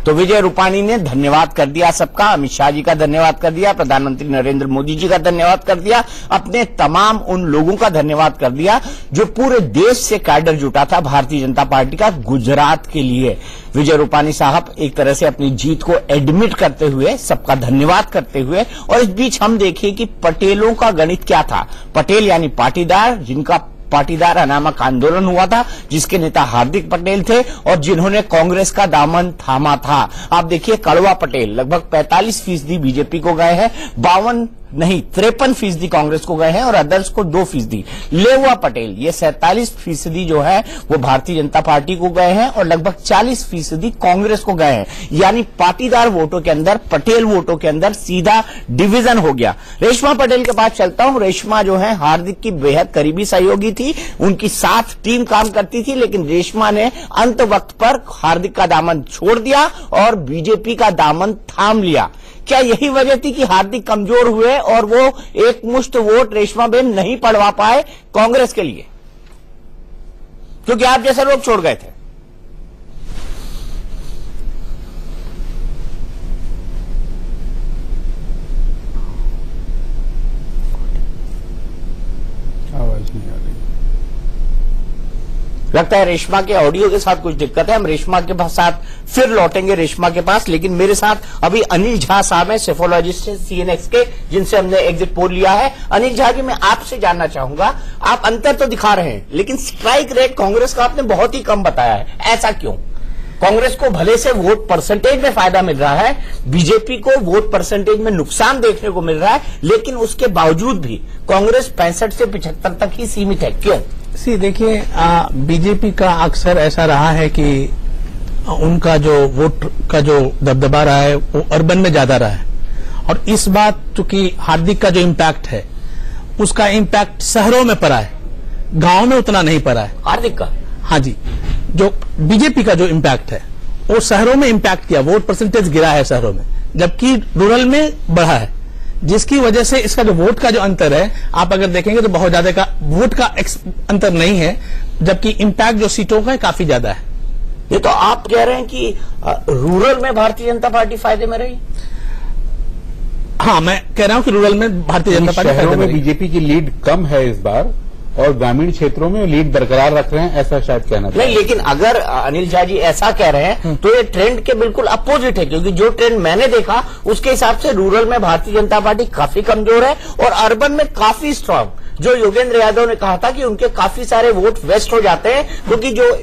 तो विजय रूपाणी ने धन्यवाद कर दिया सबका, अमित शाह जी का धन्यवाद कर दिया, प्रधानमंत्री नरेंद्र मोदी जी का धन्यवाद कर दिया, अपने तमाम उन लोगों का धन्यवाद कर दिया जो पूरे देश से कैडर जुटा था भारतीय जनता पार्टी का गुजरात के लिए। विजय रूपाणी साहब एक तरह से अपनी जीत को एडमिट करते हुए, सबका धन्यवाद करते हुए, और इस बीच हम देखिए कि पटेलों का गणित क्या था। पटेल यानी पाटीदार, जिनका पाटीदार अनामक आंदोलन हुआ था, जिसके नेता हार्दिक पटेल थे और जिन्होंने कांग्रेस का दामन थामा था। आप देखिए कड़वा पटेल लगभग 45% बीजेपी को गए हैं, 53% कांग्रेस को गए हैं और अदर्स को 2%। लेवा पटेल ये 47% जो है वो भारतीय जनता पार्टी को गए हैं और लगभग 40% कांग्रेस को गए हैं। यानी पाटीदार वोटों के अंदर, पटेल वोटों के अंदर सीधा डिवीजन हो गया। रेशमा पटेल के पास चलता हूं। रेशमा जो है हार्दिक की बेहद करीबी सहयोगी थी, उनकी साथ टीम काम करती थी, लेकिन रेशमा ने अंत वक्त पर हार्दिक का दामन छोड़ दिया और बीजेपी का दामन थाम लिया। क्या यही वजह थी कि हार्दिक कमजोर हुए और वो एक मुश्त वोट रेशमा बेन नहीं पड़वा पाए कांग्रेस के लिए, क्योंकि आप जैसे लोग छोड़ गए थे? आवाज नहीं आ रही, लगता है रेशमा के ऑडियो के साथ कुछ दिक्कत है। हम रेशमा के साथ फिर लौटेंगे रेशमा के पास, लेकिन मेरे साथ अभी अनिल झा साहब हैं, सेफोलॉजिस्ट हैं CNX के, जिनसे हमने एग्जिट पोल लिया है। अनिल झा जी, मैं आपसे जानना चाहूंगा, आप अंतर तो दिखा रहे हैं लेकिन स्ट्राइक रेट कांग्रेस का आपने बहुत ही कम बताया है, ऐसा क्यों? कांग्रेस को भले से वोट परसेंटेज में फायदा मिल रहा है, बीजेपी को वोट परसेंटेज में नुकसान देखने को मिल रहा है, लेकिन उसके बावजूद भी कांग्रेस 65 से 75 तक ही सीमित है, क्यों? देखिए, बीजेपी का अक्सर ऐसा रहा है कि उनका जो वोट का जो दबदबा रहा है वो अर्बन में ज्यादा रहा है, और इस बात चूंकि हार्दिक का जो इम्पैक्ट है उसका इम्पैक्ट शहरों में पड़ा है, गांव में उतना नहीं पड़ा है हार्दिक का। हाँ जी, जो बीजेपी का जो इम्पैक्ट है वो शहरों में इम्पैक्ट किया, वोट परसेंटेज गिरा है शहरों में, जबकि रूरल में बढ़ा है, जिसकी वजह से इसका जो वोट का जो अंतर है आप अगर देखेंगे तो बहुत ज्यादा का वोट का अंतर नहीं है, जबकि इम्पैक्ट जो सीटों का है काफी ज्यादा है। ये तो आप कह रहे हैं कि रूरल में भारतीय जनता पार्टी फायदे में रही? हाँ, मैं कह रहा हूं कि रूरल में भारतीय जनता पार्टी शहरों में बीजेपी की लीड कम है इस बार और ग्रामीण क्षेत्रों में लीड बरकरार रख रहे हैं, ऐसा शायद कहना नहीं। लेकिन अगर अनिल झा जी ऐसा कह रहे हैं तो ये ट्रेंड के बिल्कुल अपोजिट है, क्योंकि जो ट्रेंड मैंने देखा उसके हिसाब से रूरल में भारतीय जनता पार्टी काफी कमजोर है और अर्बन में काफी स्ट्रांग। जो योगेंद्र यादव ने कहा था कि उनके काफी सारे वोट वेस्ट हो जाते हैं, क्योंकि जो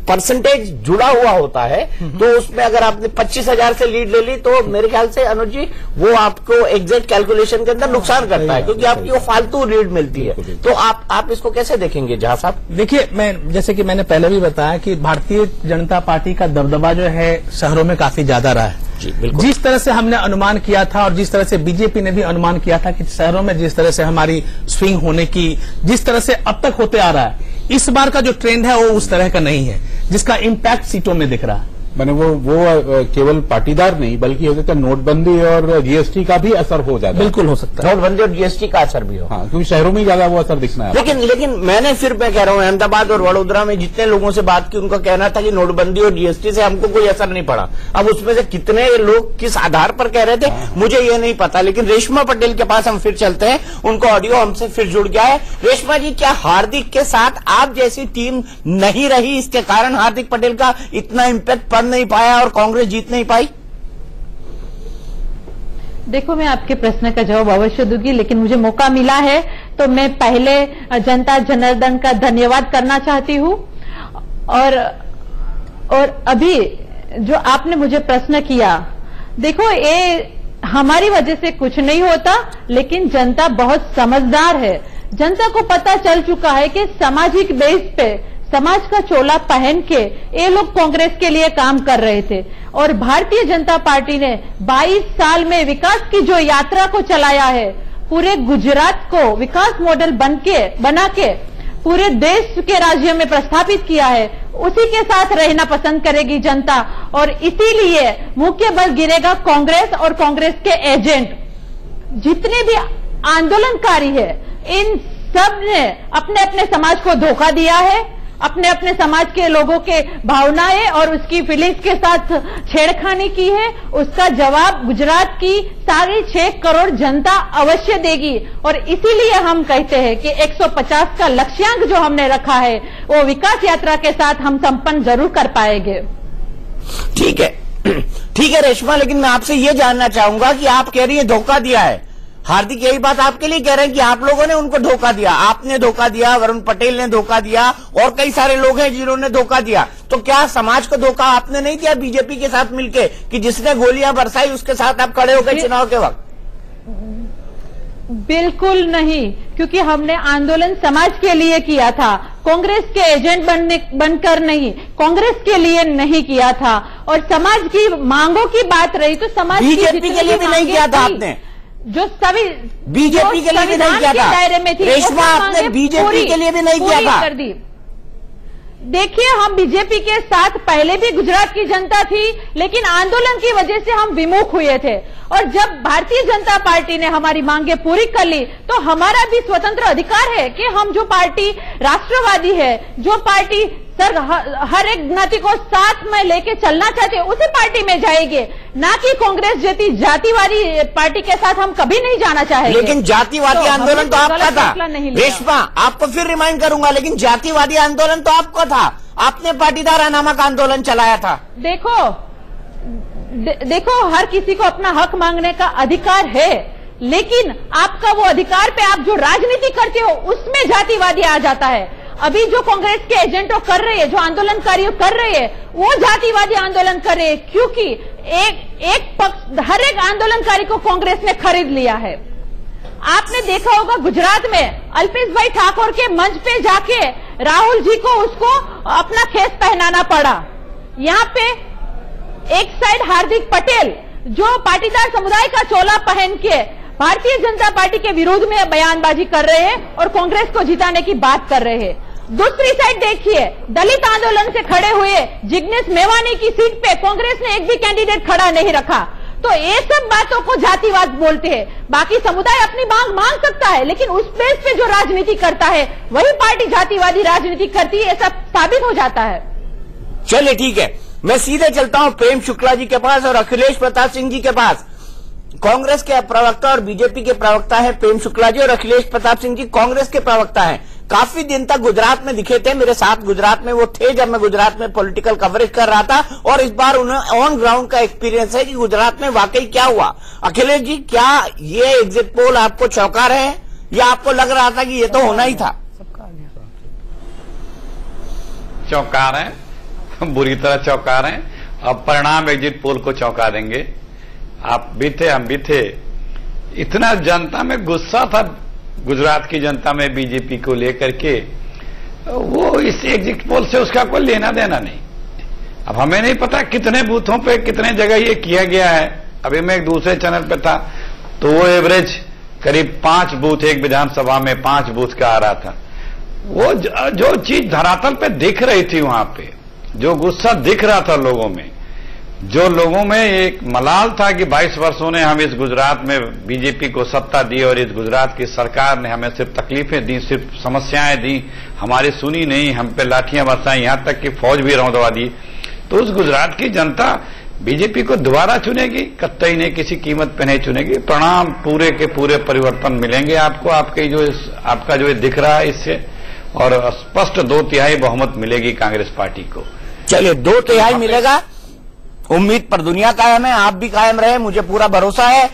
परसेंटेज जुड़ा हुआ होता है तो उसमें अगर आपने 25,000 से लीड ले ली तो मेरे ख्याल से अनुज जी वो आपको एग्जैक्ट कैलकुलेशन के अंदर नुकसान करता है, क्योंकि आपकी वो फालतू लीड मिलती है। तो आप इसको कैसे देखेंगे झा साहब? देखिए, मैं जैसे कि मैंने पहले भी बताया कि भारतीय जनता पार्टी का दबदबा जो है शहरों में काफी ज्यादा रहा है। जिस तरह से हमने अनुमान किया था और जिस तरह से बीजेपी ने भी अनुमान किया था कि शहरों में जिस तरह से हमारी स्विंग होने की, जिस तरह से अब तक होते आ रहा है, इस बार का जो ट्रेंड है वो उस तरह का नहीं है जिसका इम्पैक्ट सीटों में दिख रहा है। मैंने वो केवल पाटीदार नहीं बल्कि हो सकता है नोटबंदी और जीएसटी का भी असर हो जाता है। बिल्कुल हो सकता है, नोटबंदी और जीएसटी का असर भी हो। हाँ, क्योंकि शहरों में ज्यादा वो असर दिखना है। लेकिन मैं कह रहा हूं, अहमदाबाद और वडोदरा में जितने लोगों से बात की उनका कहना था कि नोटबंदी और जीएसटी से हमको कोई असर नहीं पड़ा। अब उसमें से कितने लोग किस आधार पर कह रहे थे मुझे ये नहीं पता। लेकिन रेशमा पटेल के पास हम फिर चलते हैं, उनका ऑडियो हमसे फिर जुड़ गया है। रेशमा जी, क्या हार्दिक के साथ आप जैसी टीम नहीं रही, इसके कारण हार्दिक पटेल का इतना इम्पैक्ट पड़ नहीं पाया और कांग्रेस जीत नहीं पाई? देखो, मैं आपके प्रश्न का जवाब अवश्य दूंगी, लेकिन मुझे मौका मिला है तो मैं पहले जनता जनार्दन का धन्यवाद करना चाहती हूं। और अभी जो आपने मुझे प्रश्न किया, देखो ये हमारी वजह से कुछ नहीं होता, लेकिन जनता बहुत समझदार है। जनता को पता चल चुका है कि सामाजिक बेस पे समाज का चोला पहन के ये लोग कांग्रेस के लिए काम कर रहे थे, और भारतीय जनता पार्टी ने 22 साल में विकास की जो यात्रा को चलाया है, पूरे गुजरात को विकास मॉडल बना के पूरे देश के राज्यों में प्रस्थापित किया है, उसी के साथ रहना पसंद करेगी जनता। और इसीलिए मुख्य बल गिरेगा कांग्रेस और कांग्रेस के एजेंट। जितने भी आंदोलनकारी है, इन सब ने अपने अपने समाज को धोखा दिया है, अपने अपने समाज के लोगों के भावनाएं और उसकी फीलिंग्स के साथ छेड़खानी की है, उसका जवाब गुजरात की 6.5 करोड़ जनता अवश्य देगी। और इसीलिए हम कहते हैं कि 150 का लक्ष्यांक जो हमने रखा है वो विकास यात्रा के साथ हम संपन्न जरूर कर पाएंगे। ठीक है, ठीक है रेशमा, लेकिन मैं आपसे ये जानना चाहूंगा कि आप कह रही है धोखा दिया है। हार्दिक यही बात आपके लिए कह रहे हैं कि आप लोगों ने उनको धोखा दिया, आपने धोखा दिया, वरुण पटेल ने धोखा दिया और कई सारे लोग हैं जिन्होंने धोखा दिया। तो क्या समाज को धोखा आपने नहीं दिया बीजेपी के साथ मिलके कि जिसने गोलियां बरसाई उसके साथ आप खड़े हो गए चुनाव के वक्त? बिल्कुल नहीं, क्योंकि हमने आंदोलन समाज के लिए किया था, कांग्रेस के एजेंट बनकर नहीं, कांग्रेस के लिए नहीं किया था। और समाज की मांगों की बात रही तो समाज बीजेपी के लिए भी नहीं किया था आपने, जो सभी बीजेपी के लिए भी नहीं किया था दायरे में थी, रेशमा, आपने बीजेपी के लिए भी नहीं किया था। कर दी। देखिए, हम बीजेपी के साथ पहले भी गुजरात की जनता थी, लेकिन आंदोलन की वजह से हम विमुख हुए थे। और जब भारतीय जनता पार्टी ने हमारी मांगे पूरी कर ली तो हमारा भी स्वतंत्र अधिकार है कि हम जो पार्टी राष्ट्रवादी है, जो पार्टी सर हर एक ज्ञाति को साथ में लेके चलना चाहते हैं, उसी पार्टी में जाएंगे, ना कि कांग्रेस जैसी जातिवादी पार्टी के साथ हम कभी नहीं जाना चाहेंगे। लेकिन जातिवादी आंदोलन तो आपका था रेशमा, आपको फिर रिमाइंड करूंगा, लेकिन जातिवादी आंदोलन तो आपका था, आपने पाटीदार नामक आंदोलन चलाया था। देखो, हर किसी को अपना हक मांगने का अधिकार है, लेकिन आपका वो अधिकार पे आप जो राजनीति करते हो उसमें जातिवादी आ जाता है। अभी जो कांग्रेस के एजेंटों कर रहे हैं, जो आंदोलनकारियों कर रहे हैं, वो जातिवादी आंदोलन कर रहे हैं, क्योंकि एक पक्ष, हर एक आंदोलनकारी को कांग्रेस ने खरीद लिया है। आपने देखा होगा गुजरात में अल्पेश भाई ठाकुर के मंच पे जाके राहुल जी को उसको अपना खेस पहनाना पड़ा। यहाँ पे एक साइड हार्दिक पटेल जो पाटीदार समुदाय का चोला पहन के भारतीय जनता पार्टी के विरोध में बयानबाजी कर रहे हैं और कांग्रेस को जिताने की बात कर रहे हैं। दूसरी साइड देखिए, दलित आंदोलन से खड़े हुए जिग्नेश मेवानी की सीट पे कांग्रेस ने एक भी कैंडिडेट खड़ा नहीं रखा। तो ये सब बातों को जातिवाद बोलते हैं। बाकी समुदाय अपनी मांग मांग सकता है, लेकिन उस बेस पे जो राजनीति करता है वही पार्टी जातिवादी राजनीति करती है, ऐसा साबित हो जाता है। चलिए ठीक है, मैं सीधे चलता हूं प्रेम शुक्ला जी के पास और अखिलेश प्रताप सिंह जी के पास। कांग्रेस के प्रवक्ता और बीजेपी के प्रवक्ता है प्रेम शुक्ला जी, और अखिलेश प्रताप सिंह जी कांग्रेस के प्रवक्ता हैं। काफी दिन तक गुजरात में दिखे थे, मेरे साथ गुजरात में वो थे जब मैं गुजरात में पॉलिटिकल कवरेज कर रहा था, और इस बार उन्हें ऑन ग्राउंड का एक्सपीरियंस है कि गुजरात में वाकई क्या हुआ। अखिलेश जी, क्या ये एग्जिट पोल आपको चौंका रहे हैं या आपको लग रहा था कि ये तो होना ही था? चौंका रहे हैं, बुरी तरह चौंका रहे हैं। अब परिणाम एग्जिट पोल को चौंका देंगे। आप भी थे, हम भी थे। इतना जनता में गुस्सा था, गुजरात की जनता में बीजेपी को लेकर के, वो इस एग्जिट पोल से उसका कोई लेना देना नहीं। अब हमें नहीं पता कितने बूथों पे कितने जगह ये किया गया है। अभी मैं एक दूसरे चैनल पे था तो वो एवरेज करीब 5 बूथ एक विधानसभा में 5 बूथ का आ रहा था। वो जो चीज धरातल पे दिख रही थी, वहां पे जो गुस्सा दिख रहा था लोगों में, जो लोगों में एक मलाल था कि 22 वर्षों ने हम इस गुजरात में बीजेपी को सत्ता दी और इस गुजरात की सरकार ने हमें सिर्फ तकलीफें दी, सिर्फ समस्याएं दी, हमारी सुनी नहीं, हम पे लाठियां बरसाई, यहां तक कि फौज भी रौंदवा दी। तो उस गुजरात की जनता बीजेपी को दोबारा चुनेगी? कतई नहीं, किसी कीमत पे नहीं चुनेगी। परिणाम पूरे के पूरे परिवर्तन मिलेंगे आपको, आपका जो दिख रहा है इससे, और स्पष्ट 2/3 बहुमत मिलेगी कांग्रेस पार्टी को। चलिए, 2/3 मिलेगा, उम्मीद पर दुनिया कायम है, आप भी कायम रहे, मुझे पूरा भरोसा है।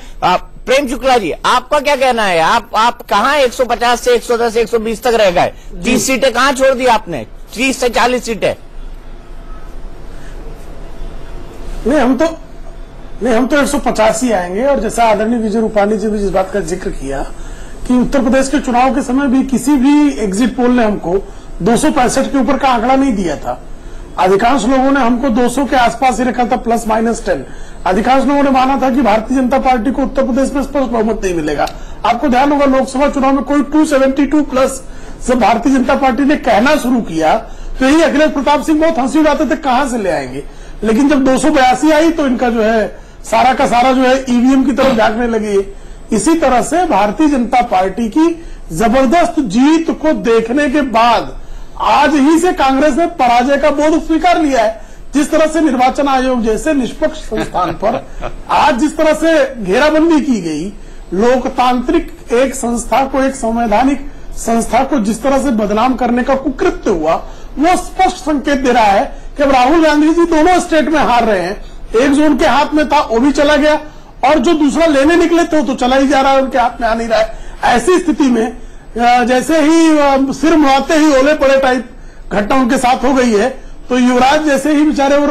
प्रेम शुक्ला जी, आपका क्या कहना है? आप कहां 150 से 110 120 तक रह गए? 30 सीटें कहां छोड़ दी आपने? 30 से 40 सीटें? नहीं, हम तो 150 ही आएंगे। और जैसा आदरणीय विजय रूपाणी जी भी इस बात का जिक्र किया कि उत्तर प्रदेश के चुनाव के समय भी किसी भी एग्जिट पोल ने हमको 265 के ऊपर का आंकड़ा नहीं दिया था। अधिकांश लोगों ने हमको 200 के आसपास ही रखा था, ±10। अधिकांश लोगों ने माना था कि भारतीय जनता पार्टी को उत्तर प्रदेश में स्पष्ट बहुमत नहीं मिलेगा। आपको ध्यान होगा लोकसभा चुनाव में कोई 272 प्लस जब भारतीय जनता पार्टी ने कहना शुरू किया तो यही अखिलेश प्रताप सिंह बहुत हंसी उड़ाते थे, कहां से ले आएंगे। लेकिन जब 282 आई तो इनका जो है सारा का सारा जो है ईवीएम की तरफ झांकने लगी। इसी तरह से भारतीय जनता पार्टी की जबरदस्त जीत को देखने के बाद आज ही से कांग्रेस ने पराजय का बोध स्वीकार लिया है। जिस तरह से निर्वाचन आयोग जैसे निष्पक्ष संस्थान पर आज जिस तरह से घेराबंदी की गई, लोकतांत्रिक एक संस्था को, एक संवैधानिक संस्था को जिस तरह से बदनाम करने का कुकृत्य हुआ, वो स्पष्ट संकेत दे रहा है कि अब राहुल गांधी जी दोनों स्टेट में हार रहे हैं। एक जो उनके हाथ में था वो भी चला गया, और जो दूसरा लेने निकले थे वो तो चला ही जा रहा है, उनके हाथ में आ नहीं रहा है। ऐसी स्थिति में जैसे ही सिर मुड़ाते ही ओले पड़े टाइप घटना उनके साथ हो गई है, तो युवराज जैसे ही बेचारे और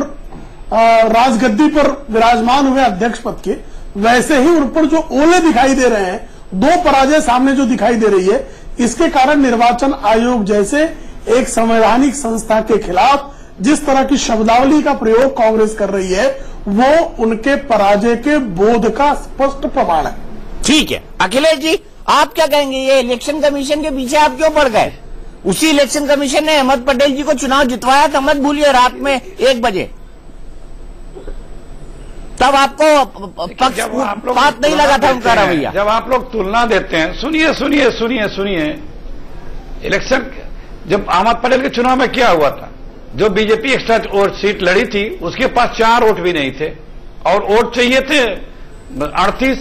राजगद्दी पर विराजमान हुए अध्यक्ष पद के, वैसे ही उन पर जो ओले दिखाई दे रहे हैं, दो पराजय सामने जो दिखाई दे रही है, इसके कारण निर्वाचन आयोग जैसे एक संवैधानिक संस्था के खिलाफ जिस तरह की शब्दावली का प्रयोग कांग्रेस कर रही है, वो उनके पराजय के बोध का स्पष्ट प्रमाण है। ठीक है, अखिलेश जी आप क्या कहेंगे? ये इलेक्शन कमीशन के पीछे आप क्यों पड़ गए? उसी इलेक्शन कमीशन ने अहमद पटेल जी को चुनाव जितवाया था, मत भूलिए, रात में 1 बजे। तब आपको पक्ष बात नहीं लगा था उनका रवैया। जब आप लोग तुलना देते हैं, सुनिए सुनिए सुनिए सुनिए, इलेक्शन जब अहमद पटेल के चुनाव में क्या हुआ था, जो बीजेपी एक्स्ट्रा वोट सीट लड़ी थी उसके पास 4 वोट भी नहीं थे और वोट चाहिए थे 38।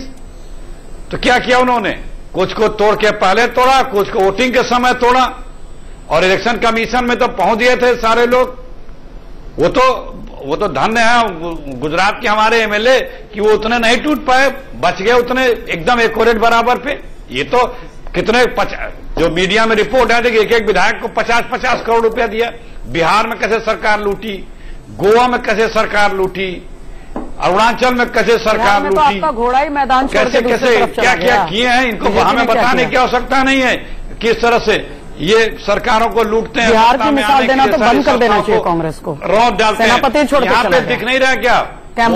तो क्या किया उन्होंने? कुछ को तोड़ के पहले तोड़ा, कुछ को वोटिंग के समय तोड़ा, और इलेक्शन कमीशन में तो पहुंच गए थे सारे लोग। वो तो धन्य है गुजरात के हमारे एमएलए कि वो उतने नहीं टूट पाए, बच गए उतने एकदम एक्यूरेट बराबर पे। ये तो कितने जो मीडिया में रिपोर्ट है कि एक विधायक को 50-50 करोड़ रुपया दिया। बिहार में कैसे सरकार लूटी, गोवा में कैसे सरकार लूटी, अरुणाचल में कैसे सरकार लूटी, आपका घोड़ा ही मैदान कैसे कैसे क्या क्या किए हैं, इनको हमें बताने की आवश्यकता नहीं है किस तरह से ये सरकारों को लूटते हैं। बिहार की मिसाल देना तो बंद कर देना चाहिए कांग्रेस को, रौब डालते हैं। यहाँ पे दिख नहीं रहा क्या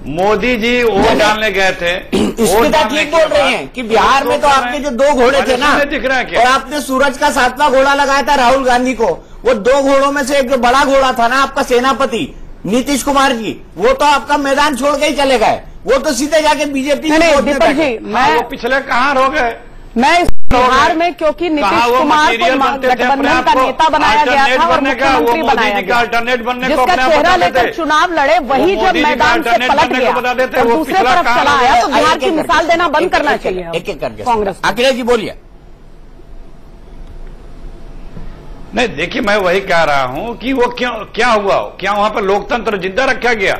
मोदी जी वोट डालने गए थे, ठीक बोल रहे हैं कि बिहार में तो आपके जो 2 घोड़े थे ना, दिख रहा है क्या? और आपने सूरज का 7वां घोड़ा लगाया था राहुल गांधी को, वो 2 घोड़ों में से एक जो बड़ा घोड़ा था ना आपका सेनापति नीतीश कुमार जी, वो तो आपका मैदान छोड़ के ही चले गए, वो तो सीधे जाके बीजेपी दीपक जी, मैं पिछले कहाँ हो गए? मैं बिहार में क्योंकि नीतीश कुमार को गठबंधन का नेता बनाया गया था और मुख्यमंत्री बनाया गया, जिसका चेहरा लेकर चुनाव लड़े, वही जब मैदान से पलट गया और दूसरे तरफ चला आया, तो बिहार की मिसाल देना बंद करना चाहिए एक-एक करके कांग्रेस। अखिलेश जी बोलिए। नहीं देखिए, मैं वही कह रहा हूं कि वो क्या हुआ, क्या वहां पर लोकतंत्र जिंदा रखा गया?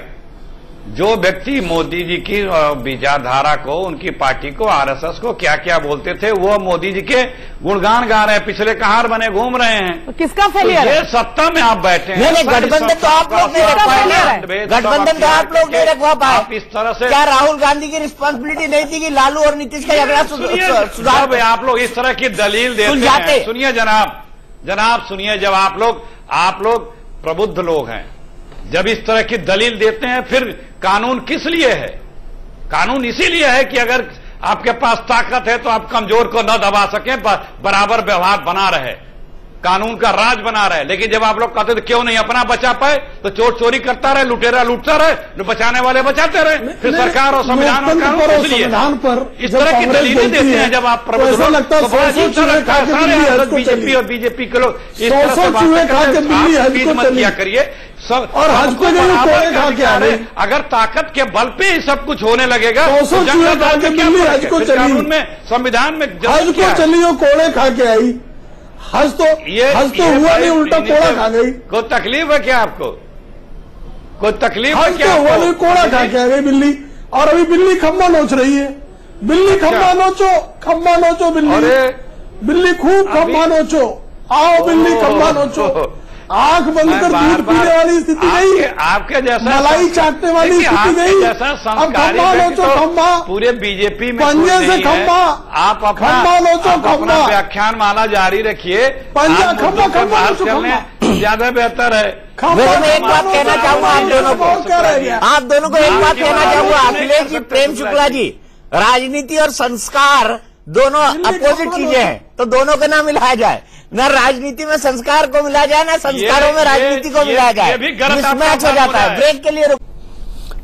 जो व्यक्ति मोदी जी की विचारधारा को, उनकी पार्टी को, आरएसएस को क्या क्या बोलते थे, वो मोदी जी के गुणगान गा रहे हैं, पिछले कहार बने घूम रहे हैं। तो किसका फेलियर है? सत्ता में आप बैठे हैं। नहीं, गठबंधन तो आप लोग नहीं रख पाए, गठबंधन तो आप लोग नहीं रखवा पाए। इस तरह से क्या राहुल गांधी की रिस्पॉन्सिबिलिटी नहीं थी कि लालू और नीतीश का झगड़ा सुधार? आप लोग इस तरह की दलील देते हैं। सुनिए जनाब सुनिए, जब आप लोग प्रबुद्ध लोग हैं, जब इस तरह की दलील देते हैं, फिर कानून किस लिए है? कानून इसीलिए है कि अगर आपके पास ताकत है तो आप कमजोर को न दबा सकें, बराबर व्यवहार बना रहे, कानून का राज बना रहे। लेकिन जब आप लोग कहते थे क्यों नहीं अपना बचा पाए, तो चोर चोरी करता रहे, लुटेरा लूटता रहे, जो बचाने वाले बचाते रहे। फिर सरकार और संविधान और कानून पर इस तरह की दलीलें देते हैं। जब आप प्रबुद्ध लगता है बीजेपी और बीजेपी के लोग इस तरह से मत किया करिए सब, और हज को अगर ताकत के बल पे ही सब कुछ होने लगेगा तो कानून में, संविधान में हज को चलिए कोड़े खा के आई, हज तो हुआ नहीं, उल्टा कोड़ा खा गई। कोई तकलीफ है क्या आपको? कोई तकलीफ है क्या? हुआ नहीं, कोड़ा खा के आ गई बिल्ली, और अभी बिल्ली खम्बा नोच रही है। बिल्ली खम्बा नोचो बिल्ली खूब खम्बा नोचो, आओ बिल्ली खम्बा नोचो। आंख बंद कर दूध पीने वाली स्थिति नहीं, आपके जैसा मलाई चाटने वाली स्थिति नहीं। अब खम्बा नोचो खम्बा, पूरे बीजेपी में पंजे से खम्बा, आप खम्बा नोचो खम्बा, व्याख्यान माला जारी रखिए। पंजा खम्बा नोचो खम्बा ज्यादा बेहतर है। मैं एक बात कहना चाहूंगा आप दोनों को, एक बात कहना चाहूंगा अखिलेश जी, प्रेम शुक्ला जी, राजनीति और संस्कार दोनों अपोजिट चीजें हैं, तो दोनों को ना मिलाया जाए। न राजनीति में संस्कार को मिलाया जाए, न संस्कारों में राजनीति को मिलाया जाए, मिसमैच हो जाता है। ब्रेक के लिए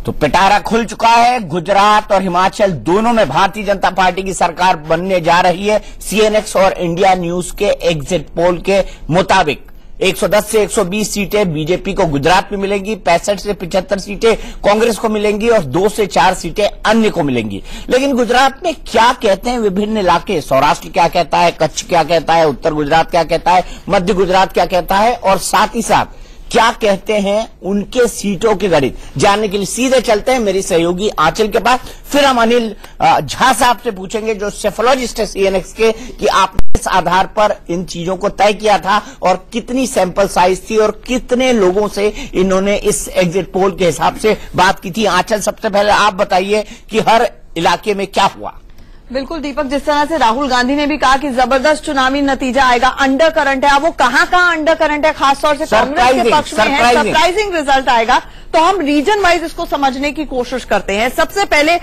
तो पिटारा खुल चुका है। गुजरात और हिमाचल दोनों में भारतीय जनता पार्टी की सरकार बनने जा रही है। सीएनएक्स और इंडिया न्यूज के एग्जिट पोल के मुताबिक 110 से 120 सीटें बीजेपी को गुजरात में मिलेंगी, 65 से 75 सीटें कांग्रेस को मिलेंगी और 2 से 4 सीटें अन्य को मिलेंगी। लेकिन गुजरात में क्या कहते हैं विभिन्न इलाके, सौराष्ट्र क्या कहता है, कच्छ क्या कहता है, उत्तर गुजरात क्या कहता है, मध्य गुजरात क्या कहता है और साथ ही साथ क्या कहते हैं उनके सीटों के गणित जानने के लिए सीधे चलते हैं मेरी सहयोगी आंचल के पास। फिर हम अनिल झा साहब से पूछेंगे जो सेफोलॉजिस्ट है सीएनएक्स के, कि आपने इस आधार पर इन चीजों को तय किया था और कितनी सैंपल साइज थी और कितने लोगों से इन्होंने इस एग्जिट पोल के हिसाब से बात की थी। आंचल, सबसे पहले आप बताइए कि हर इलाके में क्या हुआ। बिल्कुल दीपक, जिस तरह से राहुल गांधी ने भी कहा कि जबरदस्त चुनावी नतीजा आएगा, अंडर करंट है, अब वो कहां अंडर करंट है, खासतौर से कांग्रेस के पक्ष में है, सरप्राइजिंग रिजल्ट आएगा। तो हम रीजन वाइज इसको समझने की कोशिश करते हैं। सबसे पहले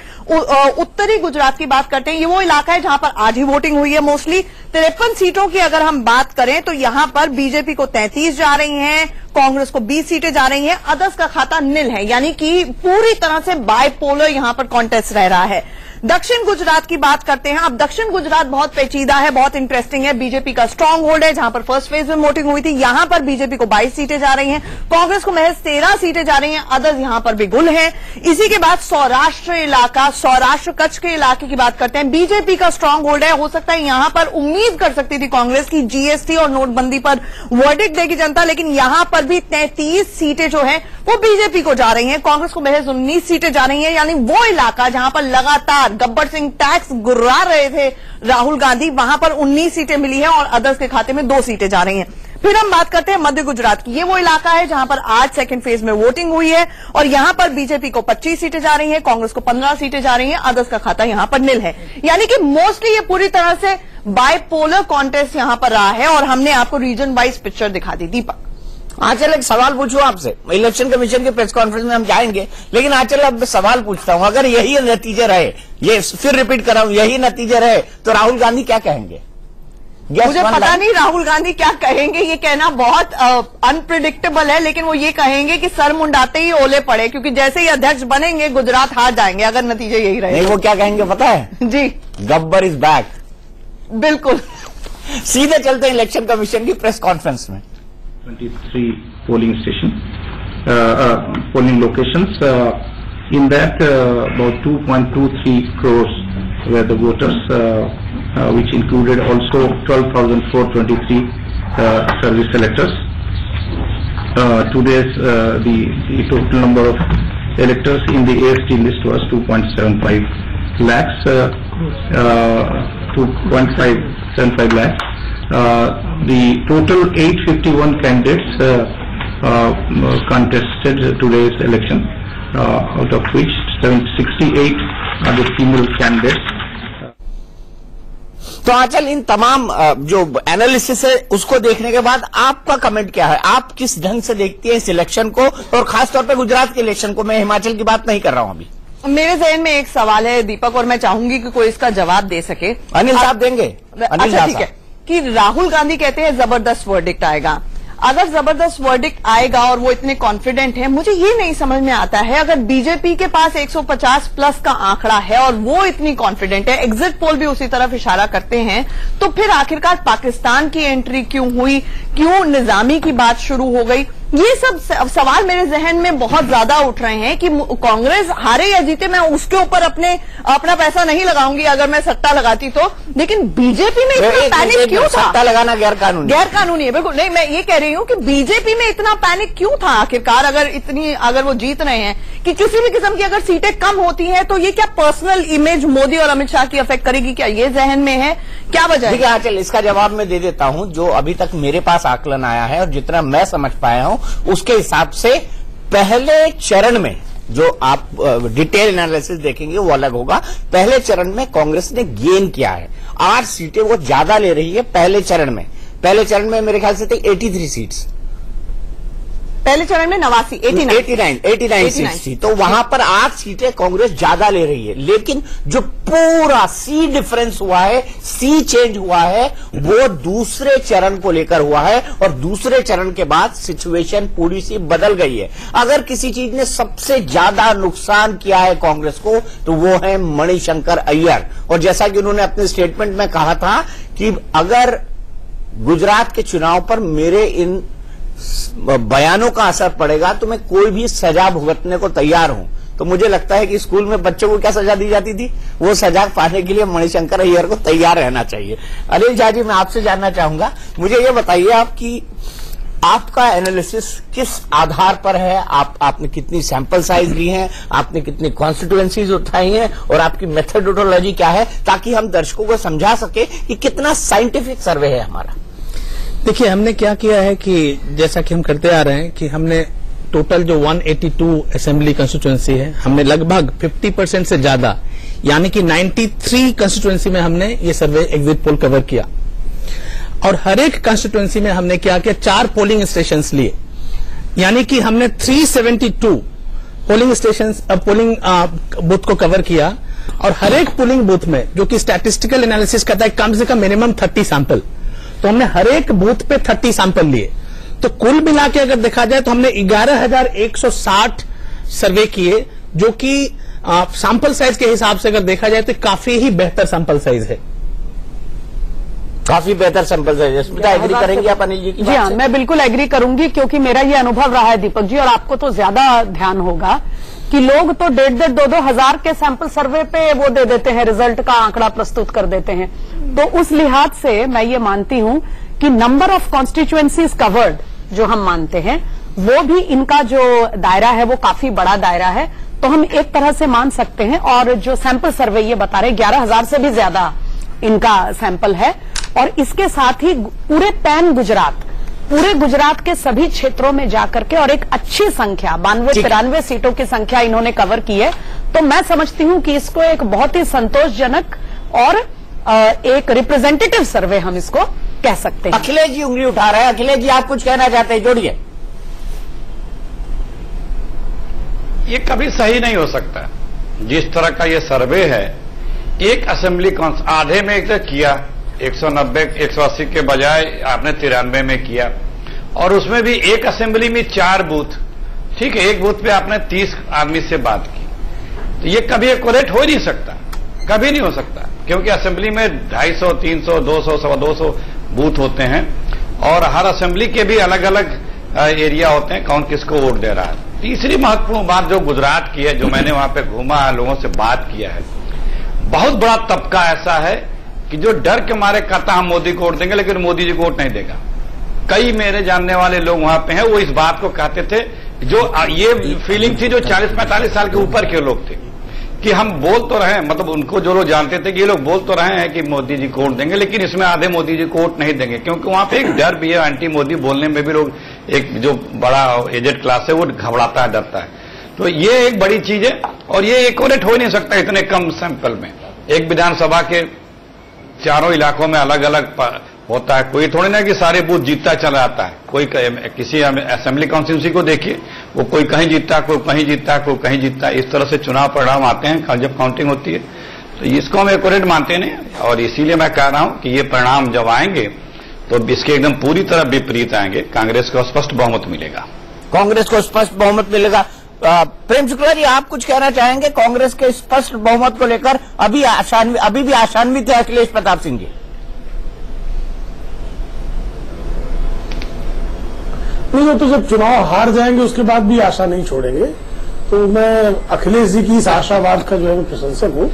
उत्तरी गुजरात की बात करते हैं। ये वो इलाका है जहां पर आज ही वोटिंग हुई है मोस्टली। 53 सीटों की अगर हम बात करें तो यहां पर बीजेपी को 33 जा रही हैं, कांग्रेस को 20 सीटें जा रही हैं, अदर्स का खाता नील है, यानी कि पूरी तरह से बायपोलर यहां पर कॉन्टेस्ट रह रहा है। दक्षिण गुजरात की बात करते हैं। अब दक्षिण गुजरात बहुत पेचीदा है, बहुत इंटरेस्टिंग है। बीजेपी का स्ट्रांग होल्ड है, जहां पर फर्स्ट फेज में वोटिंग हुई थी। यहां पर बीजेपी को 22 सीटें जा रही हैं, कांग्रेस को महज 13 सीटें जा रही हैं, अदर्स यहां पर भी गुल हैं। इसी के बाद सौराष्ट्र इलाका, सौराष्ट्र कच्छ के इलाके की बात करते हैं। बीजेपी का स्ट्रांग होल्ड है, हो सकता है यहां पर उम्मीद कर सकती थी कांग्रेस की जीएसटी और नोटबंदी पर वर्डिक्ट देगी जनता, लेकिन यहां पर भी 33 सीटें जो है वो बीजेपी को जा रही हैं, कांग्रेस को महज 19 सीटें जा रही हैं। यानी वो इलाका जहां पर लगातार गब्बर सिंह टैक्स गुर्रा रहे थे राहुल गांधी, वहां पर 19 सीटें मिली है और अदर्स के खाते में 2 सीटें जा रही हैं। फिर हम बात करते हैं मध्य गुजरात की। ये वो इलाका है जहां पर आज सेकंड फेज में वोटिंग हुई है और यहां पर बीजेपी को 25 सीटें जा रही हैं, कांग्रेस को 15 सीटें जा रही हैं, अदर्स का खाता यहां पर नील है। यानी कि मोस्टली ये पूरी तरह से बायपोलर कॉन्टेस्ट यहां पर रहा है और हमने आपको रीजन वाइज पिक्चर दिखा दी। दीपक, आंचल, एक सवाल पूछूं आपसे। इलेक्शन कमीशन के प्रेस कॉन्फ्रेंस में हम जाएंगे, लेकिन आंचल अब सवाल पूछता हूं, अगर यही नतीजे रहे, ये फिर रिपीट कर रहा हूं, यही नतीजे रहे तो राहुल गांधी क्या कहेंगे? मुझे पता नहीं राहुल गांधी क्या कहेंगे, ये कहना बहुत अनप्रिडिक्टेबल है, लेकिन वो ये कहेंगे कि सर मुंडाते ही ओले पड़े, क्योंकि जैसे ही अध्यक्ष बनेंगे गुजरात हार जाएंगे अगर नतीजे यही रहे। नहीं, वो क्या कहेंगे पता है? जी, गब्बर इज बैक। बिल्कुल। सीधे चलते हैं इलेक्शन कमीशन की प्रेस कॉन्फ्रेंस में। 23 polling polling locations. In that, about 2.23 crores were the voters, which included also 12,423 service electors. Today's the total number of electors in the AST list was 2.75 lakhs, 2.575 lakhs. The total 851 candidates contested today's election, out of which 768 are the female candidates. तो आंचल, इन तमाम जो analysis है उसको देखने के बाद आपका comment क्या है? आप किस ढंग से देखती है इस इलेक्शन को, और खासतौर पे गुजरात के इलेक्शन को? मैं हिमाचल की बात नहीं कर रहा हूं अभी। मेरे जहन में एक सवाल है दीपक, और मैं चाहूंगी कि कोई इसका जवाब दे सके। अनिल साहब देंगे? अच्छा ठीक है, कि राहुल गांधी कहते हैं जबरदस्त वर्डिक्ट आएगा। अगर जबरदस्त वर्डिक्ट आएगा और वो इतने कॉन्फिडेंट है, मुझे ये नहीं समझ में आता है, अगर बीजेपी के पास 150 प्लस का आंकड़ा है और वो इतनी कॉन्फिडेंट है, एग्जिट पोल भी उसी तरफ इशारा करते हैं, तो फिर आखिरकार पाकिस्तान की एंट्री क्यों हुई, क्यों निजामी की बात शुरू हो गई? ये सब सवाल मेरे जहन में बहुत ज्यादा उठ रहे हैं कि कांग्रेस हारे या जीते, मैं उसके ऊपर अपना पैसा नहीं लगाऊंगी अगर मैं सट्टा लगाती तो, लेकिन बीजेपी में इतना पैनिक क्यों था? सट्टा लगाना गैर कानूनी है, बिल्कुल नहीं। मैं ये कह रही हूं कि बीजेपी में इतना पैनिक क्यों था आखिरकार, अगर वो जीत रहे हैं, कि किसी भी किस्म की अगर सीटें कम होती हैं तो ये क्या पर्सनल इमेज मोदी और अमित शाह की अफेक्ट करेगी? क्या ये जहन में है? क्या वजह है? ठीक है, चल इसका जवाब मैं दे देता हूं। जो अभी तक मेरे पास आकलन आया है और जितना मैं समझ पाया हूं उसके हिसाब से पहले चरण में, जो आप डिटेल एनालिसिस देखेंगे वो अलग होगा, पहले चरण में कांग्रेस ने गेन किया है, 8 सीटें वो ज्यादा ले रही है पहले चरण में। पहले चरण में मेरे ख्याल से थे 83 सीट्स, पहले चरण में 89 सीट्स थी, तो वहां पर 8 सीटें कांग्रेस ज्यादा ले रही है। लेकिन जो पूरा सी डिफरेंस हुआ है, सी चेंज हुआ है, वो दूसरे चरण को लेकर हुआ है, और दूसरे चरण के बाद सिचुएशन पूरी सी बदल गई है। अगर किसी चीज ने सबसे ज्यादा नुकसान किया है कांग्रेस को, तो वो है मणिशंकर अय्यर। और जैसा कि उन्होंने अपने स्टेटमेंट में कहा था कि अगर गुजरात के चुनाव पर मेरे इन बयानों का असर पड़ेगा तो मैं कोई भी सजा भुगतने को तैयार हूं। तो मुझे लगता है कि स्कूल में बच्चों को क्या सजा दी जाती थी, वो सजा पाने के लिए मणिशंकर अय्यर को तैयार रहना चाहिए। अनिल झा जी, मैं आपसे जानना चाहूंगा, मुझे ये बताइए आपका एनालिसिस किस आधार पर है? आपने कितनी सैंपल साइज ली है, आपने कितनी कॉन्स्टिट्यूएंसीज उठाई हैं, और आपकी मेथडोलॉजी क्या है, ताकि हम दर्शकों को समझा सके कि कितना साइंटिफिक सर्वे है हमारा। देखिए, हमने क्या किया है कि जैसा कि हम करते आ रहे हैं कि हमने टोटल जो 182 असेंबली कंस्टिट्यूएंसी है, हमने लगभग 50% से ज्यादा यानी कि 93 कंस्टिट्यूएंसी में हमने ये सर्वे एग्जिट पोल कवर किया। और हर एक कंस्टिट्यूएंसी में हमने क्या किया, 4 पोलिंग स्टेशंस लिए, यानी कि हमने 372 पोलिंग स्टेशंस पोलिंग बूथ को कवर किया। और हर एक पोलिंग बूथ में, जो कि स्टैटिस्टिकल एनालिसिस कहता है कम से कम मिनिमम 30 सैंपल, तो हमने हर एक बूथ पे 30 सैंपल लिए। तो कुल मिला के अगर देखा जाए तो हमने 11,160 सर्वे किए, जो कि सैंपल साइज के हिसाब से अगर देखा जाए तो काफी ही बेहतर सैंपल साइज है। काफी बेहतर सैंपल साइज है। एग्री करेंगे आप अनिल जी की? जी हाँ, मैं बिल्कुल एग्री करूंगी, क्योंकि मेरा ये अनुभव रहा है दीपक जी, और आपको तो ज्यादा ध्यान होगा कि लोग तो 1,500 2,000 हजार के सैंपल सर्वे पे वो दे देते हैं, रिजल्ट का आंकड़ा प्रस्तुत कर देते हैं। तो उस लिहाज से मैं ये मानती हूं कि नंबर ऑफ कॉन्स्टिट्यूएंसीज कवर्ड जो हम मानते हैं, वो भी इनका जो दायरा है वो काफी बड़ा दायरा है। तो हम एक तरह से मान सकते हैं, और जो सैंपल सर्वे ये बता रहे 11,000 से भी ज्यादा इनका सैंपल है। और इसके साथ ही पूरे पैन गुजरात, पूरे गुजरात के सभी क्षेत्रों में जाकर के, और एक अच्छी संख्या 92-93 सीटों की संख्या इन्होंने कवर की है। तो मैं समझती हूं कि इसको एक बहुत ही संतोषजनक और एक रिप्रेजेंटेटिव सर्वे हम इसको कह सकते हैं। अखिलेश जी उंगली उठा रहे हैं। अखिलेश जी, आप कुछ कहना चाहते हैं? जोड़िए। ये कभी सही नहीं हो सकता। जिस तरह का ये सर्वे है, एक असेंबली आधे में एक किया, 190-180 के बजाय आपने 93 में किया, और उसमें भी एक असेंबली में 4 बूथ, ठीक है, एक बूथ पे आपने 30 आदमी से बात की। तो ये कभी एक्यूरेट हो ही नहीं सकता, कभी नहीं हो सकता, क्योंकि असेंबली में 250, 300, 200, 250 बूथ होते हैं, और हर असेंबली के भी अलग अलग एरिया होते हैं, कौन किसको वोट दे रहा है। तीसरी महत्वपूर्ण बात जो गुजरात की है, जो मैंने वहां पे घूमा, लोगों से बात किया है, बहुत बड़ा तबका ऐसा है कि जो डर के मारे कहता हम मोदी को वोट देंगे, लेकिन मोदी जी को वोट नहीं देगा। कई मेरे जानने वाले लोग वहां पे हैं, वो इस बात को कहते थे, जो ये फीलिंग थी जो 40-45 साल के ऊपर के लोग थे, कि हम बोल तो रहे हैं, मतलब उनको जो लोग जानते थे कि ये लोग बोल तो रहे हैं कि मोदी जी को वोट देंगे, लेकिन इसमें आधे मोदी जी को वोट नहीं देंगे, क्योंकि वहां पे एक डर भी है, एंटी मोदी बोलने में भी लोग, एक जो बड़ा एजेड क्लास है वो घबराता है, डरता है। तो ये एक बड़ी चीज है, और ये एक्यूरेट हो नहीं सकता इतने कम सैंपल में। एक विधानसभा के चारों इलाकों में अलग अलग होता है, कोई थोड़ी ना कि सारे बूथ जीतता चला आता है। कोई किसी असेंबली कॉन्स्टिट्यूंसी को देखिए, वो कोई कहीं जीतता, कोई कहीं जीतता, कोई कहीं जीतता। इस तरह से चुनाव परिणाम आते हैं जब काउंटिंग होती है, तो इसको हम एक्यूरेट मानते नहीं, और इसीलिए मैं कह रहा हूं कि ये परिणाम जब आएंगे तो इसके एकदम पूरी तरह विपरीत आएंगे। कांग्रेस को स्पष्ट बहुमत मिलेगा। कांग्रेस को स्पष्ट बहुमत मिलेगा। प्रेम शुक्ला जी, आप कुछ कहना चाहेंगे कांग्रेस के स्पष्ट बहुमत को लेकर? अभी भी आशान्वित है अखिलेश प्रताप सिंह जी? नहीं, तो जब चुनाव हार जाएंगे उसके बाद भी आशा नहीं छोड़ेंगे। तो मैं अखिलेश जी की इस आशावाद का जो है मैं प्रशंसक हूँ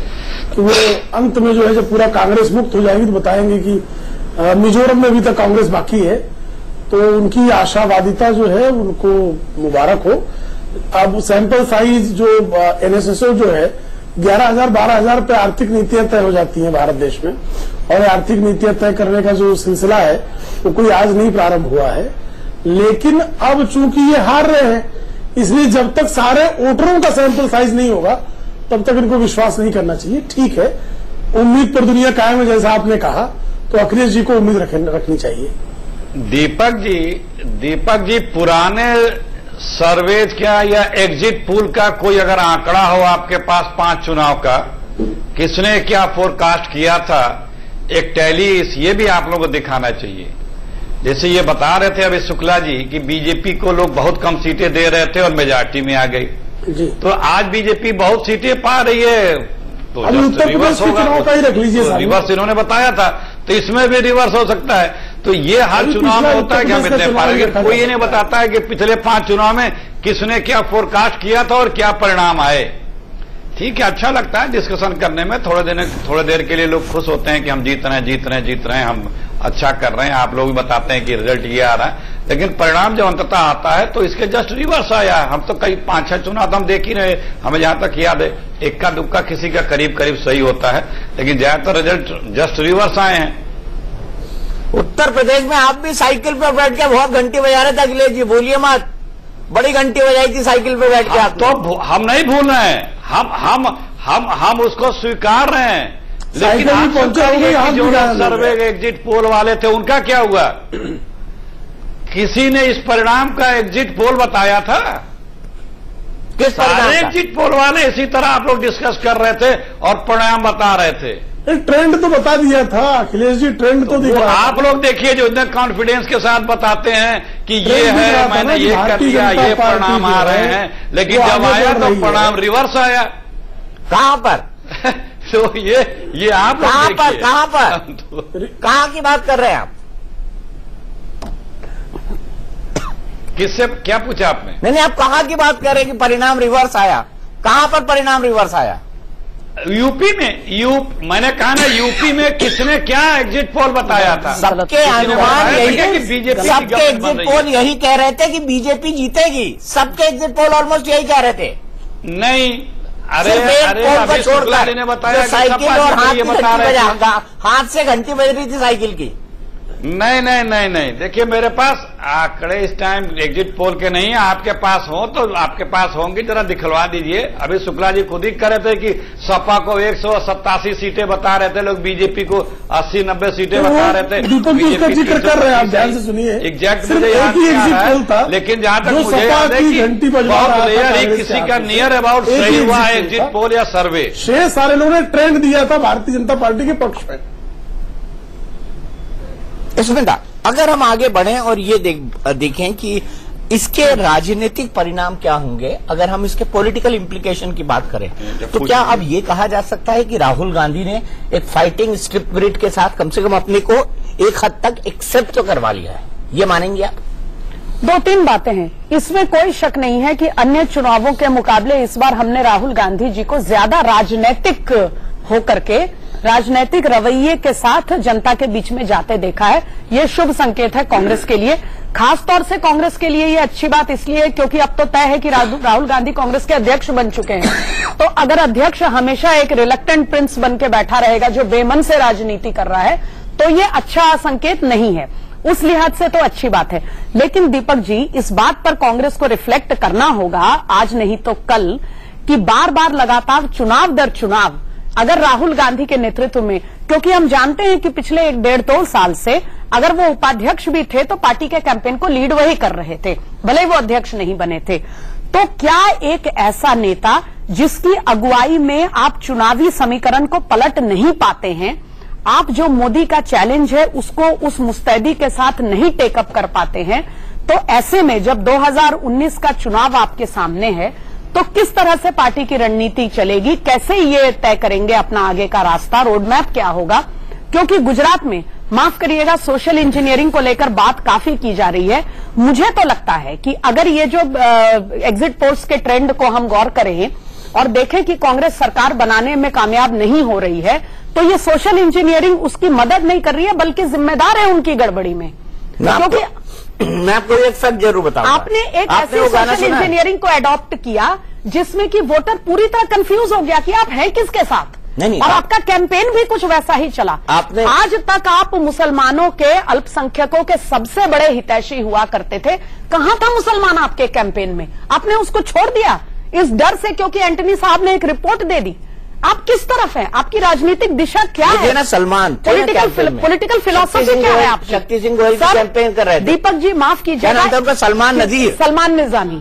कि वो अंत में जो है जब पूरा कांग्रेस मुक्त हो जाएगी तो बताएंगे कि मिजोरम में अभी तक कांग्रेस बाकी है। तो उनकी आशावादिता जो है उनको मुबारक हो। अब सैंपल साइज जो एनएसएसओ जो है 11,000 12,000 पे आर्थिक नीतियां तय हो जाती हैं भारत देश में, और आर्थिक नीतियां तय करने का जो सिलसिला है वो कोई आज नहीं प्रारंभ हुआ है। लेकिन अब चूंकि ये हार रहे हैं, इसलिए जब तक सारे वोटरों का सैंपल साइज नहीं होगा तब तक इनको विश्वास नहीं करना चाहिए। ठीक है, उम्मीद पर दुनिया कायम है, जैसा आपने कहा, तो अखिलेश जी को उम्मीद रखनी चाहिए। दीपक जी पुराने सर्वेज क्या या एग्जिट पोल का कोई अगर आंकड़ा हो आपके पास 5 चुनाव का, किसने क्या फोरकास्ट किया था, एक टैली ये भी आप लोगों को दिखाना चाहिए। जैसे ये बता रहे थे अभी शुक्ला जी कि बीजेपी को लोग बहुत कम सीटें दे रहे थे और मेजॉरिटी में आ गई, तो आज बीजेपी बहुत सीटें पा रही है, तो जस्ट रिवर्स होगा। रिवर्स इन्होंने बताया था, तो इसमें भी रिवर्स हो सकता है। तो ये हर चुनाव में होता है कि हम इतने पा रहे हैं, कोई ये नहीं बताता है कि पिछले 5 चुनाव में किसने क्या फोरकास्ट किया था और क्या परिणाम आए। ठीक है, अच्छा लगता है डिस्कशन करने में, थोड़े देर के लिए लोग खुश होते हैं कि हम जीत रहे हैं, हम अच्छा कर रहे हैं, आप लोग भी बताते हैं कि रिजल्ट ये आ रहा है, लेकिन परिणाम जब अंततः आता है तो इसके जस्ट रिवर्स आया है। हम तो कई 5-6 चुनाव तो हम देख ही रहे, हमें जहां तक याद है इक्का दुक्का किसी का करीब सही होता है, लेकिन ज्यादातर रिजल्ट जस्ट रिवर्स आए हैं। उत्तर प्रदेश में आप भी साइकिल पर बैठ के बहुत घंटी बजा रहे थे अखिलेश जी, भूलिए मत, बड़ी घंटी बजाई थी साइकिल पर बैठ के आप। तो हम नहीं भूल रहे हैं, हम उसको स्वीकार रहे हैं, लेकिन जो सर्वे एग्जिट पोल वाले थे उनका क्या हुआ? किसी ने इस परिणाम का एग्जिट पोल बताया था? किस परिणाम? एग्जिट पोल वाले इसी तरह आप लोग डिस्कस कर रहे थे और परिणाम बता रहे थे। एक ट्रेंड तो बता दिया था अखिलेश जी, ट्रेंड तो दिखा। आप लोग देखिए जो इतने कॉन्फिडेंस के साथ बताते हैं कि ये है, मैंने ये कर दिया, ये परिणाम आ रहे हैं, लेकिन जब आया तो परिणाम रिवर्स आया। कहां पर? तो ये आप कहां पर कहां की बात कर रहे हैं आप? किससे क्या पूछा आपने? नहीं, आप कहां की बात कर रहे हैं कि परिणाम रिवर्स आया? कहां पर परिणाम रिवर्स आया? यूपी में मैंने कहा ना, यूपी में किसने क्या एग्जिट पोल बताया था? सबके अनुमान यही, सबके एग्जिट पोल यही कह रहे थे कि बीजेपी जीतेगी, सबके एग्जिट पोल ऑलमोस्ट यही कह रहे थे। नहीं, अरे शुक्ला जी ने बताया साइकिल और हाथ से घंटी बज रही थी साइकिल की। नहीं, देखिए मेरे पास आंकड़े इस टाइम एग्जिट पोल के नहीं है, आपके पास हो तो आपके पास होंगे, जरा दिखलवा दीजिए। अभी शुक्ला जी खुद ही कह रहे थे कि सपा को 187 सीटें बता रहे थे लोग, बीजेपी को 80-90 सीटें बता रहे थे। बीजेपी जिक्र कर रहे हैं आप, ध्यान से सुनिए। एग्जैक्ट मुझे याद नहीं आ रहा है, लेकिन जहां तक मुझे याद है कि बहुत रेयर ही किसी का नियर अबाउट सही हुआ है एग्जिट पोल या सर्वे। 6 सारे लोगों ने ट्रेंड दिया था भारतीय जनता पार्टी के पक्ष में। इसमें अगर हम आगे बढ़ें और ये देखें कि इसके राजनीतिक परिणाम क्या होंगे, अगर हम इसके पॉलिटिकल इम्प्लीकेशन की बात करें, तो क्या अब ये कहा जा सकता है कि राहुल गांधी ने एक फाइटिंग स्ट्रिप ग्रिड के साथ कम से कम अपने को एक हद तक एक्सेप्ट तो करवा लिया है? ये मानेंगे आप? 2-3 बातें हैं, इसमें कोई शक नहीं है कि अन्य चुनावों के मुकाबले इस बार हमने राहुल गांधी जी को ज्यादा राजनीतिक होकर के, राजनीतिक रवैये के साथ जनता के बीच में जाते देखा है। ये शुभ संकेत है कांग्रेस के लिए, खास तौर से कांग्रेस के लिए ये अच्छी बात इसलिए क्योंकि अब तो तय है कि राहुल गांधी कांग्रेस के अध्यक्ष बन चुके हैं। तो अगर अध्यक्ष हमेशा एक रिलक्टेंट प्रिंस बन के बैठा रहेगा जो बेमन से राजनीति कर रहा है, तो ये अच्छा संकेत नहीं है। उस लिहाज से तो अच्छी बात है, लेकिन दीपक जी इस बात पर कांग्रेस को रिफ्लेक्ट करना होगा आज नहीं तो कल, कि बार बार लगातार चुनाव दर चुनाव अगर राहुल गांधी के नेतृत्व में, क्योंकि हम जानते हैं कि पिछले 1-1.5-2 साल से अगर वो उपाध्यक्ष भी थे तो पार्टी के कैंपेन को लीड वही कर रहे थे, भले ही वो अध्यक्ष नहीं बने थे। तो क्या एक ऐसा नेता जिसकी अगुवाई में आप चुनावी समीकरण को पलट नहीं पाते हैं, आप जो मोदी का चैलेंज है उसको उस मुस्तैदी के साथ नहीं टेकअप कर पाते हैं, तो ऐसे में जब 2019 का चुनाव आपके सामने है तो किस तरह से पार्टी की रणनीति चलेगी, कैसे ये तय करेंगे अपना आगे का रास्ता, रोड मैप क्या होगा? क्योंकि गुजरात में, माफ करिएगा, सोशल इंजीनियरिंग को लेकर बात काफी की जा रही है। मुझे तो लगता है कि अगर ये जो एग्जिट पोल्स के ट्रेंड को हम गौर करें और देखें कि कांग्रेस सरकार बनाने में कामयाब नहीं हो रही है, तो ये सोशल इंजीनियरिंग उसकी मदद नहीं कर रही है बल्कि जिम्मेदार है उनकी गड़बड़ी में। क्योंकि मैं आपको एक फैक्ट जरूर बताऊंगा। आपने एक ऐसी सोशल इंजीनियरिंग को अडॉप्ट किया जिसमें कि वोटर पूरी तरह कंफ्यूज हो गया कि आप हैं किसके साथ, नहीं, और आपका कैंपेन भी कुछ वैसा ही चला। आज तक आप मुसलमानों के, अल्पसंख्यकों के सबसे बड़े हितैषी हुआ करते थे, कहां था मुसलमान आपके कैंपेन में? आपने उसको छोड़ दिया इस डर से, क्योंकि एंटनी साहब ने एक रिपोर्ट दे दी। आप किस तरफ हैं? आपकी राजनीतिक दिशा क्या है? ना सलमान पॉलिटिकल फिलोसफी क्या है आपकी? शक्ति सिंह गोयल कैंपेन कर रहे थे। दीपक जी माफ कीजिएगा, सलमान नजीर, सलमान निजामी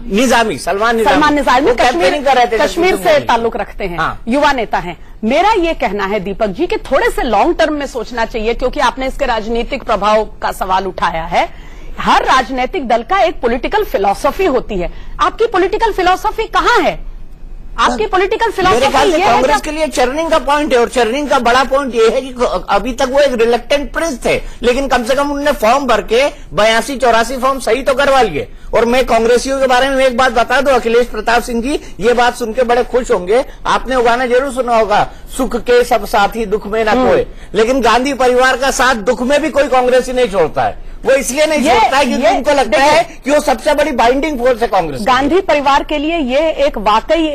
कश्मीर से ताल्लुक रखते हैं, युवा नेता हैं। मेरा ये कहना है दीपक जी कि थोड़े से लॉन्ग टर्म में सोचना चाहिए, क्योंकि आपने इसके राजनीतिक प्रभाव का सवाल उठाया है। हर राजनीतिक दल का एक पॉलिटिकल फिलॉसफी होती है। आपकी पॉलिटिकल फिलॉसफी कहां है? आपकी पॉलिटिकल फिलॉसफी कांग्रेस के लिए चर्निंग का पॉइंट है, और चर्निंग का बड़ा पॉइंट ये है कि अभी तक वो एक रिलेक्टेंट प्रिंस थे, लेकिन कम से कम उन्होंने फॉर्म भर के 82-84 फॉर्म सही तो करवा लिए। और मैं कांग्रेसियों के बारे में एक बात बता दूं, अखिलेश प्रताप सिंह जी ये बात सुन के बड़े खुश होंगे। आपने वो गाना जरूर सुना होगा, सुख के सब साथी दुख में ना कोई, लेकिन गांधी परिवार का साथ दुख में भी कोई कांग्रेसी नहीं छोड़ता है। वो इसलिए नहीं छोड़ता है क्योंकि उनको लगता है कि वो सबसे बड़ी बाइंडिंग फोर्स है कांग्रेस। गांधी परिवार के लिए ये एक वाकई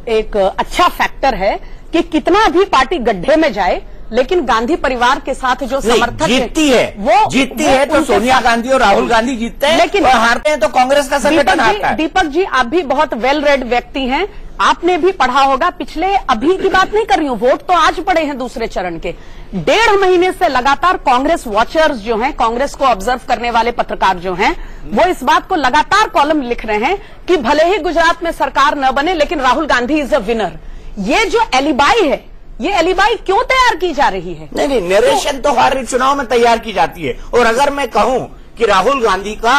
एक अच्छा फैक्टर है कि कितना भी पार्टी गड्ढे में जाए, लेकिन गांधी परिवार के साथ जो समर्थक जीतती है वो जीतती है तो सोनिया गांधी और राहुल गांधी जीतते हैं, लेकिन हारते हैं तो कांग्रेस का संगठन हारता है। दीपक जी आप भी बहुत वेल रेड व्यक्ति हैं, आपने भी पढ़ा होगा। पिछले अभी की बात नहीं कर रही हूं, वोट तो आज पड़े हैं दूसरे चरण के। 1.5 महीने से लगातार कांग्रेस वॉचर्स जो हैं, कांग्रेस को ऑब्जर्व करने वाले पत्रकार जो हैं, वो इस बात को लगातार कॉलम लिख रहे हैं कि भले ही गुजरात में सरकार न बने, लेकिन Rahul Gandhi is a winner. ये जो एलिबाई है, ये एलिबाई क्यों तैयार की जा रही है? नहीं, नरेशन तो हर चुनाव में तैयार की जाती है। और अगर मैं कहूं कि राहुल गांधी का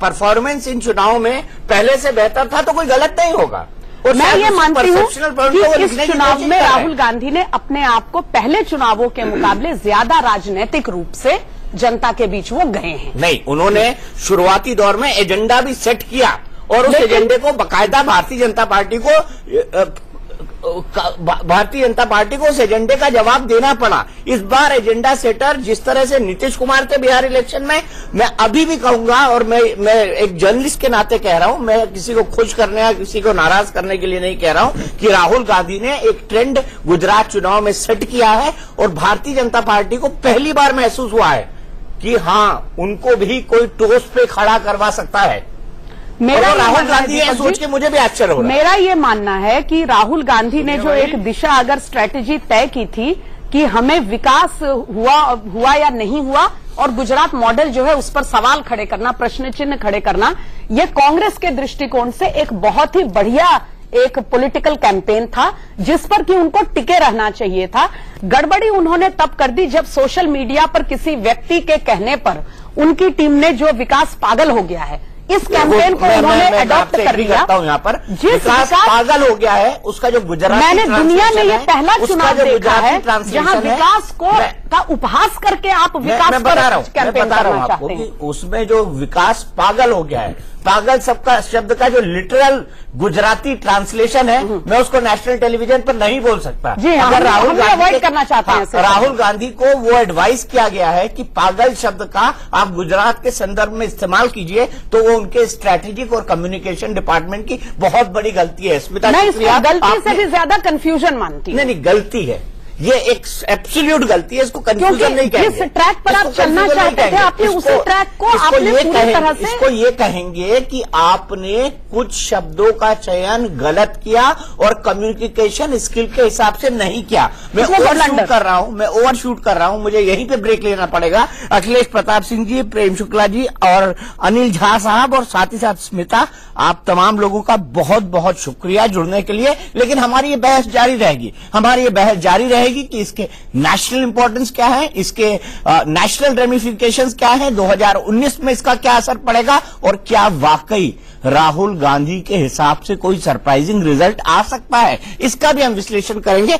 परफॉर्मेंस इन चुनाव में पहले से बेहतर था तो कोई गलत नहीं होगा। और मैं ये मानती हूं कि इस चुनाव में राहुल गांधी ने अपने आप को पहले चुनावों के मुकाबले ज्यादा राजनीतिक रूप से जनता के बीच वो गए हैं। नहीं, उन्होंने शुरुआती दौर में एजेंडा भी सेट किया और उस एजेंडे को बाकायदा भारतीय जनता पार्टी को उस एजेंडे का जवाब देना पड़ा। इस बार एजेंडा सेटर जिस तरह से नीतीश कुमार थे बिहार इलेक्शन में, मैं अभी भी कहूंगा, और मैं एक जर्नलिस्ट के नाते कह रहा हूं, मैं किसी को खुश करने या किसी को नाराज करने के लिए नहीं कह रहा हूं, कि राहुल गांधी ने एक ट्रेंड गुजरात चुनाव में सेट किया है और भारतीय जनता पार्टी को पहली बार महसूस हुआ है कि हाँ, उनको भी कोई टोस पे खड़ा करवा सकता है। मेरा राहुल गांधी ये सोच के मुझे भी आश्चर्य हो रहा है। मेरा ये मानना है कि राहुल गांधी ने जो एक दिशा अगर स्ट्रेटेजी तय की थी कि हमें विकास हुआ या नहीं हुआ, और गुजरात मॉडल जो है उस पर सवाल खड़े करना, प्रश्न चिन्ह खड़े करना, ये कांग्रेस के दृष्टिकोण से एक बहुत ही बढ़िया एक पॉलिटिकल कैंपेन था, जिस पर कि उनको टिके रहना चाहिए था। गड़बड़ी उन्होंने तब कर दी जब सोशल मीडिया पर किसी व्यक्ति के कहने पर उनकी टीम ने जो विकास पागल हो गया है, इस कैंपेन को उन्होंने अडॉप्ट कर लिया। यहाँ पर विकास पागल हो गया है, उसका जो गुजरात, मैंने दुनिया में ये पहला चुनाव देखा है जहां विकास को का उपहास करके आप विकास पर कैंपेन करना चाहते हैं। उसमें जो विकास पागल हो गया है, पागल सबका शब्द का जो लिटरल गुजराती ट्रांसलेशन है, मैं उसको नेशनल टेलीविजन पर नहीं बोल सकता। जी, अगर राहुल गांधी करना चाहते हैं, राहुल गांधी को वो एडवाइस किया गया है कि पागल शब्द का आप गुजरात के संदर्भ में इस्तेमाल कीजिए, तो वो उनके स्ट्रैटेजिक और कम्युनिकेशन डिपार्टमेंट की बहुत बड़ी गलती है। स्मिता, गलती से भी ज्यादा कंफ्यूजन मानती है। नहीं, गलती है, ये एक एब्सोल्यूट गलती है, इसको कंफ्यूजन नहीं कहेंगे। जिस ट्रैक पर आप चलना चाहते थे, आपने उसी ट्रैक को आपने पूरी तरह से, इसको ये कहेंगे कि आपने कुछ शब्दों का चयन गलत किया और कम्युनिकेशन स्किल के हिसाब से नहीं किया। मैं ओवरशूट कर रहा हूं, मुझे यहीं पे ब्रेक लेना पड़ेगा। अखिलेश प्रताप सिंह जी, प्रेम शुक्ला जी और अनिल झा साहब और साथ ही साथ स्मिता, आप तमाम लोगों का बहुत बहुत शुक्रिया जुड़ने के लिए। लेकिन हमारी ये बहस जारी रहेगी कि इसके नेशनल इंपॉर्टेंस क्या है, इसके नेशनल रेमिफिकेशंस क्या है, 2019 में इसका क्या असर पड़ेगा, और क्या वाकई राहुल गांधी के हिसाब से कोई सरप्राइजिंग रिजल्ट आ सकता है, इसका भी हम विश्लेषण करेंगे।